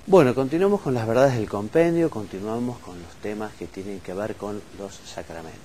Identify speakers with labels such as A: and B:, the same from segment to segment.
A: Bueno, continuamos con las verdades del compendio, continuamos con los temas que tienen que ver con los sacramentos.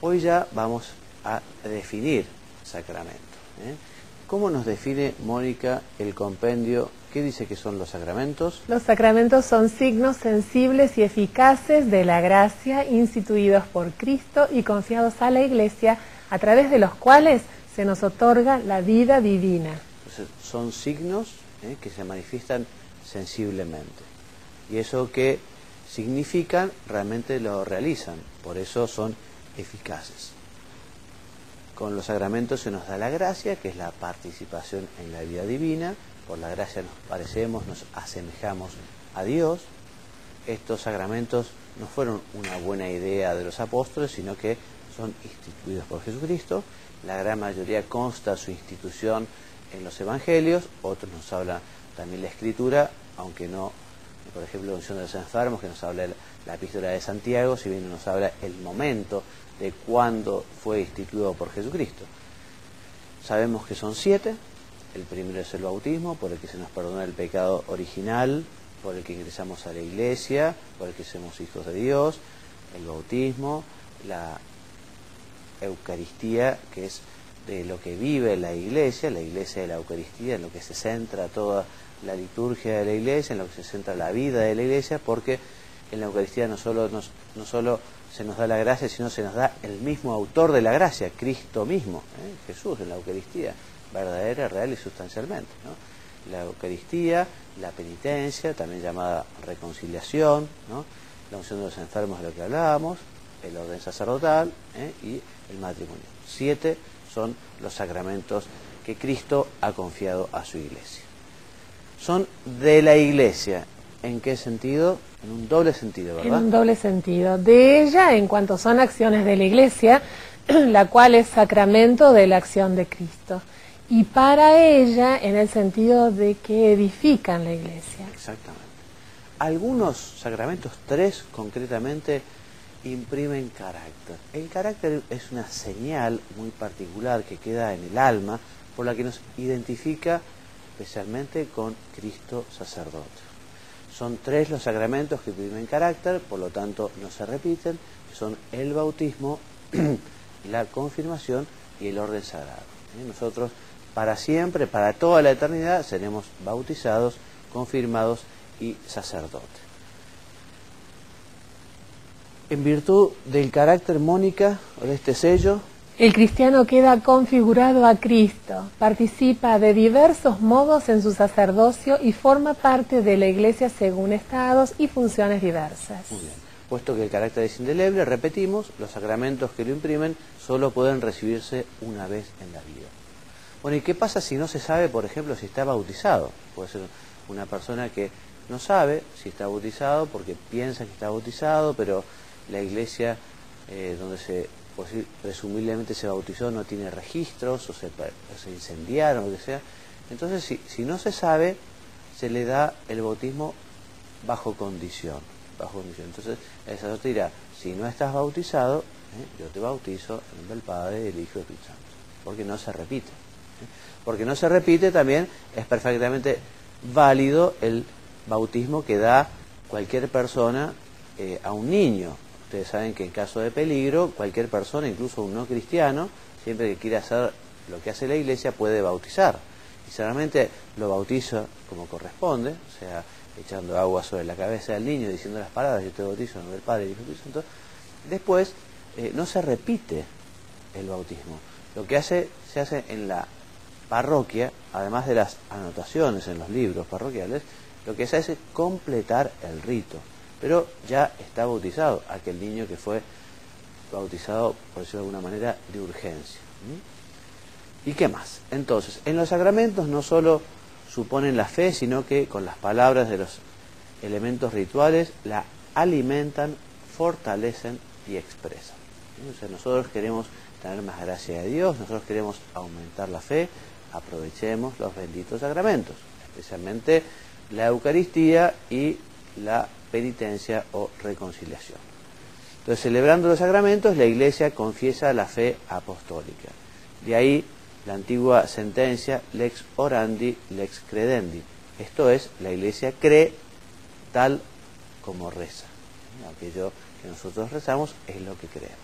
A: Hoy ya vamos a definir sacramentos. ¿Cómo nos define, Mónica, el compendio? ¿Qué dice que son los sacramentos?
B: Los sacramentos son signos sensibles y eficaces de la gracia instituidos por Cristo y confiados a la Iglesia, a través de los cuales se nos otorga la vida divina.
A: Entonces, son signos que se manifiestan sensiblemente. Y eso que significan, realmente lo realizan. Por eso son eficaces. Con los sacramentos se nos da la gracia, que es la participación en la vida divina. Por la gracia nos parecemos, nos asemejamos a Dios. Estos sacramentos no fueron una buena idea de los apóstoles, sino que son instituidos por Jesucristo. La gran mayoría consta su institución en los evangelios, otros nos habla también la Escritura, aunque no, por ejemplo, la unción de los enfermos, que nos habla la epístola de Santiago, si bien nos habla el momento de cuándo fue instituido por Jesucristo. Sabemos que son 7. El primero es el bautismo, por el que se nos perdona el pecado original, por el que ingresamos a la Iglesia, por el que somos hijos de Dios. El bautismo, la Eucaristía, que es de lo que vive la Iglesia de la Eucaristía, en lo que se centra toda la liturgia de la Iglesia, en lo que se centra la vida de la Iglesia, porque en la Eucaristía no solo se nos da la gracia, sino se nos da el mismo autor de la gracia, Cristo mismo, Jesús en la Eucaristía, verdadera, real y sustancialmente, ¿no? La Eucaristía, la penitencia, también llamada reconciliación, ¿no? La unción de los enfermos, de lo que hablábamos, el orden sacerdotal y el matrimonio. 7 son los sacramentos que Cristo ha confiado a su Iglesia. Son de la Iglesia. ¿En qué sentido? En un doble sentido, ¿verdad?
B: En un doble sentido. De ella, en cuanto son acciones de la Iglesia, la cual es sacramento de la acción de Cristo. Y para ella, en el sentido de que edifican la Iglesia.
A: Exactamente. Algunos sacramentos, 3 concretamente, imprimen carácter. El carácter es una señal muy particular que queda en el alma, por la que nos identifica especialmente con Cristo sacerdote. Son 3 los sacramentos que imprimen carácter, por lo tanto no se repiten, son el bautismo, la confirmación y el orden sagrado. Nosotros para siempre, para toda la eternidad, seremos bautizados, confirmados y sacerdotes. En virtud del carácter, Mónica, o de este sello,
B: el cristiano queda configurado a Cristo, participa de diversos modos en su sacerdocio y forma parte de la Iglesia según estados y funciones diversas.
A: Muy bien. Puesto que el carácter es indeleble, repetimos, los sacramentos que lo imprimen solo pueden recibirse una vez en la vida. Bueno, ¿y qué pasa si no se sabe, por ejemplo, si está bautizado? Puede ser una persona que no sabe si está bautizado porque piensa que está bautizado, pero la iglesia donde presumiblemente se bautizó no tiene registros o se incendiaron o lo que sea. Entonces, si no se sabe, se le da el bautismo bajo condición. Entonces, el sacerdote dirá, si no estás bautizado, yo te bautizo en nombre del Padre, del Hijo y del Espíritu Santo. Porque no se repite. Porque no se repite, también es perfectamente válido el bautismo que da cualquier persona a un niño. Ustedes saben que en caso de peligro, cualquier persona, incluso un no cristiano, siempre que quiera hacer lo que hace la Iglesia, puede bautizar. Y solamente lo bautiza como corresponde, o sea, echando agua sobre la cabeza del niño, diciendo las palabras, yo te bautizo en nombre del Padre y del Espíritu Santo. Después, no se repite el bautismo. Lo que se hace en la parroquia, además de las anotaciones en los libros parroquiales, lo que se hace es completar el rito. Pero ya está bautizado aquel niño que fue bautizado, por decirlo de alguna manera, de urgencia. ¿Y qué más? Entonces, en los sacramentos no solo suponen la fe, sino que con las palabras de los elementos rituales la alimentan, fortalecen y expresan. O sea, nosotros queremos tener más gracia de Dios, nosotros queremos aumentar la fe, aprovechemos los benditos sacramentos, especialmente la Eucaristía y la penitencia o reconciliación. Entonces, celebrando los sacramentos, la Iglesia confiesa la fe apostólica. De ahí la antigua sentencia lex orandi, lex credendi. Esto es, la Iglesia cree tal como reza. Aquello que nosotros rezamos es lo que creemos.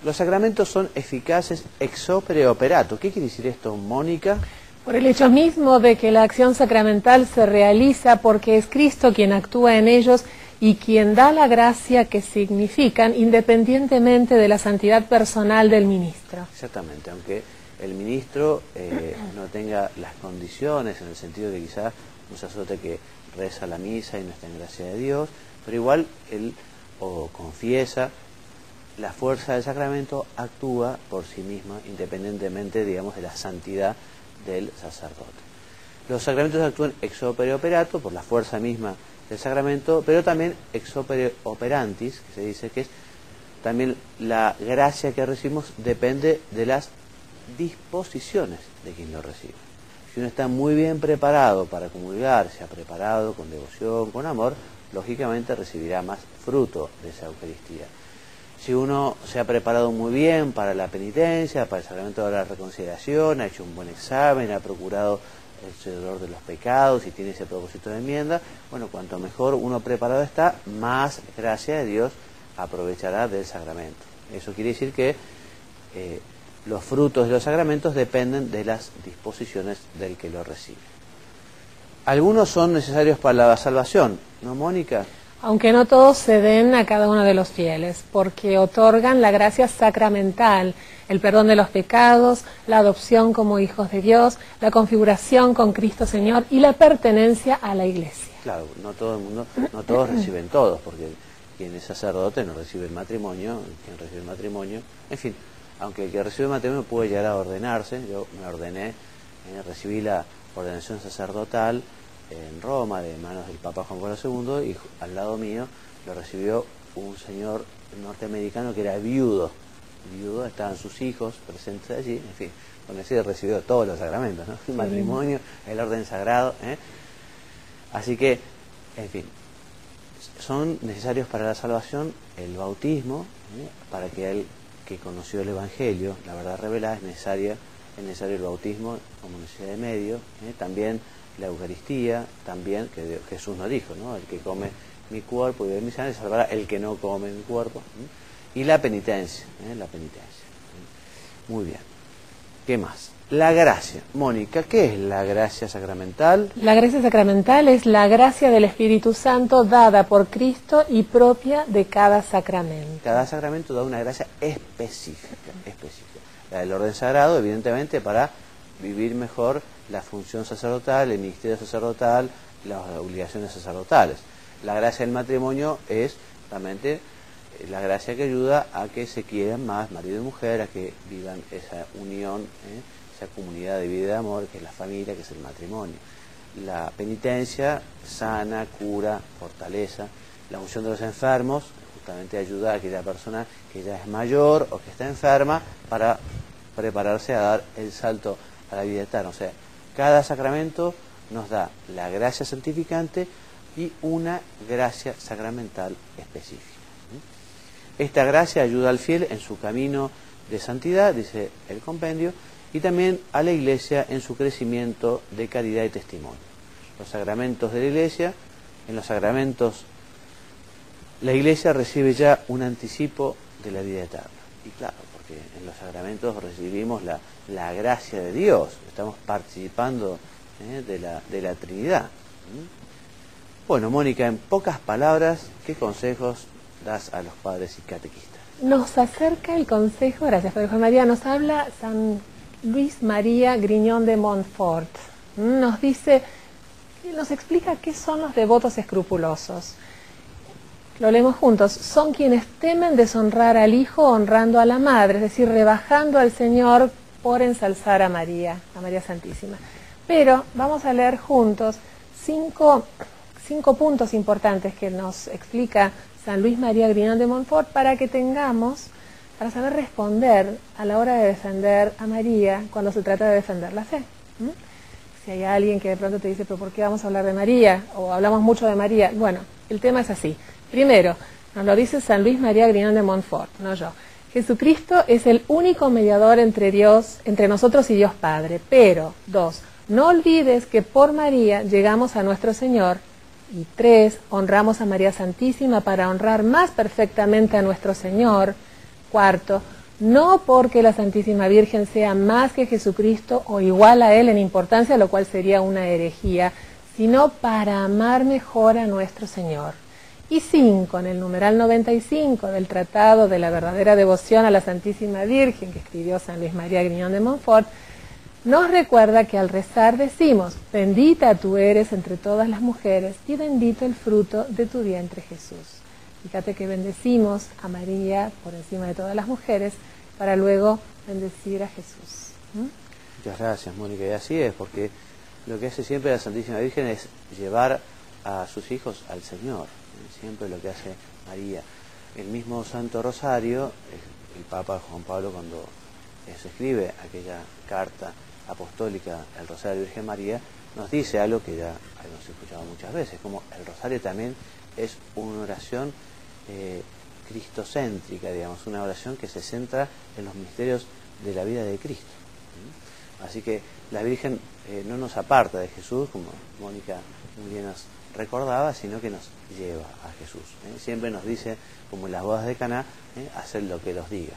A: Los sacramentos son eficaces ex opere operato. ¿Qué quiere decir esto, Mónica?
B: Por el hecho mismo de que la acción sacramental se realiza porque es Cristo quien actúa en ellos y quien da la gracia que significan, independientemente de la santidad personal del ministro.
A: Exactamente, aunque el ministro no tenga las condiciones, en el sentido de quizás un sacerdote que reza la misa y no está en gracia de Dios, pero igual él o confiesa, la fuerza del sacramento actúa por sí misma, independientemente, digamos, de la santidad del sacerdote. Los sacramentos actúan ex opere operato, por la fuerza misma del sacramento, pero también ex opere operantis, que se dice que es también la gracia que recibimos depende de las disposiciones de quien lo recibe. Si uno está muy bien preparado para comulgar, se ha preparado con devoción, con amor, lógicamente recibirá más fruto de esa Eucaristía. Si uno se ha preparado muy bien para la penitencia, para el sacramento de la reconciliación, ha hecho un buen examen, ha procurado el dolor de los pecados y tiene ese propósito de enmienda, bueno, cuanto mejor uno preparado está, más gracia de Dios aprovechará del sacramento. Eso quiere decir que los frutos de los sacramentos dependen de las disposiciones del que lo recibe. Algunos son necesarios para la salvación, ¿no, Mónica?
B: Aunque no todos se den a cada uno de los fieles, porque otorgan la gracia sacramental, el perdón de los pecados, la adopción como hijos de Dios, la configuración con Cristo Señor y la pertenencia a la Iglesia.
A: Claro, no todo el mundo, no todos reciben todos, porque quien es sacerdote no recibe el matrimonio, quien recibe el matrimonio, en fin, aunque el que recibe el matrimonio puede llegar a ordenarse. Yo me ordené, recibí la ordenación sacerdotal en Roma de manos del Papa Juan Pablo II, y al lado mío lo recibió un señor norteamericano que era viudo, estaban sus hijos presentes allí, en fin, con ese recibió todos los sacramentos, ¿no? El matrimonio, el orden sagrado, así que, en fin, son necesarios para la salvación el bautismo, para que él que conoció el Evangelio, la verdad revelada, es necesario el bautismo como necesidad de medio, también la Eucaristía, también, que Jesús nos dijo, ¿no? El que come mi cuerpo y bebe mi sangre salvará el que no come mi cuerpo. Y la penitencia, Muy bien. ¿Qué más? La gracia. Mónica, ¿qué es la gracia sacramental?
B: La gracia sacramental es la gracia del Espíritu Santo dada por Cristo y propia de cada sacramento.
A: Cada sacramento da una gracia específica. La del orden sagrado, evidentemente, para vivir mejor la función sacerdotal, el ministerio sacerdotal, las obligaciones sacerdotales. La gracia del matrimonio es realmente la gracia que ayuda a que se quieran más marido y mujer, a que vivan esa unión, esa comunidad de vida y de amor, que es la familia, que es el matrimonio. La penitencia sana, cura, fortaleza. La unción de los enfermos justamente ayuda a aquella persona que ya es mayor o que está enferma para prepararse a dar el salto a la vida eterna. O sea, cada sacramento nos da la gracia santificante y una gracia sacramental específica. Esta gracia ayuda al fiel en su camino de santidad, dice el compendio, y también a la Iglesia en su crecimiento de caridad y testimonio. Los sacramentos de la Iglesia, en los sacramentos la Iglesia recibe ya un anticipo de la vida eterna. Y claro, porque en los sacramentos recibimos la gracia de Dios, estamos participando de la Trinidad. Bueno, Mónica, en pocas palabras, ¿qué consejos das a los padres y catequistas?
B: Nos acerca el consejo, gracias Padre Juan María, nos habla San Luis María Griñón de Montfort. Nos dice, nos explica qué son los devotos escrupulosos. Lo leemos juntos. Son quienes temen deshonrar al Hijo honrando a la Madre, es decir, rebajando al Señor por ensalzar a María Santísima. Pero vamos a leer juntos cinco puntos importantes que nos explica San Luis María Griñón de Montfort para saber responder a la hora de defender a María cuando se trata de defender la fe. Si hay alguien que de pronto te dice, pero ¿por qué vamos a hablar de María? O hablamos mucho de María. Bueno, el tema es así. Primero, nos lo dice San Luis María Griñón de Montfort, no yo. Jesucristo es el único mediador entre nosotros y Dios Padre. Pero, 2, no olvides que por María llegamos a nuestro Señor Y 3, honramos a María Santísima para honrar más perfectamente a nuestro Señor. 4, no porque la Santísima Virgen sea más que Jesucristo o igual a Él en importancia, lo cual sería una herejía, sino para amar mejor a nuestro Señor. Y 5, en el numeral 95 del Tratado de la Verdadera Devoción a la Santísima Virgen, que escribió San Luis María Griñón de Montfort, nos recuerda que al rezar decimos: bendita tú eres entre todas las mujeres y bendito el fruto de tu vientre Jesús. Fíjate que bendecimos a María por encima de todas las mujeres para luego bendecir a Jesús.
A: Muchas gracias, Mónica. Y así es, porque lo que hace siempre la Santísima Virgen es llevar a sus hijos al Señor. Siempre lo que hace María. El mismo Santo Rosario, el Papa Juan Pablo, cuando se escribe aquella carta apostólica al Rosario de Virgen María, nos dice algo que ya hemos escuchado muchas veces, como el Rosario también es una oración cristocéntrica, digamos, una oración que se centra en los misterios de la vida de Cristo. Así que la Virgen no nos aparta de Jesús, como Mónica muy bien nos recordaba, sino que nos lleva a Jesús. Siempre nos dice, como en las bodas de Caná, hacer lo que los diga.